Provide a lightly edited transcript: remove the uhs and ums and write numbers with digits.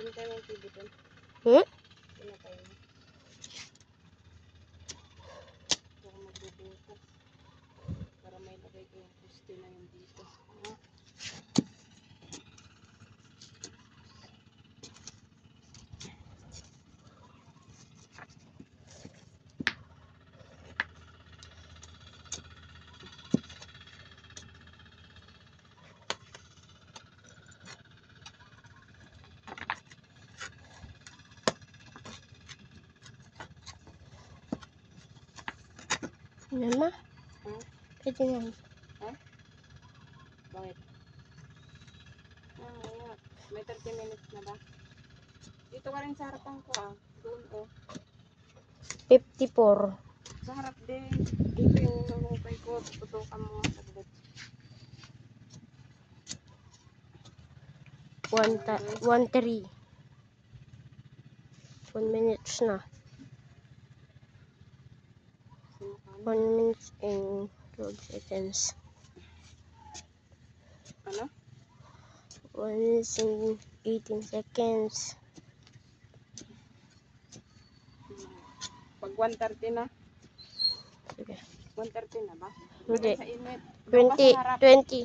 Pinatay mo yung TV doon. Pinatay mo. Ito ako magbubukas. Para may lagay ko yung poste na yung dito. Yan ma? Pwede yan. Ha? Bakit? Ayan. May 30 minutes na ba? Dito ka rin sa harapan ko Doon 54. Sa harap din. Dito yung nanukay ko. Tutukan mo nga saglit. 1:3. 1 minutes na. 1 minute and 12 seconds. Ano? 1 minute and 18 seconds. Pag 1:30 na? Sige. 1:30 na ba? Hindi. Sa init. 20.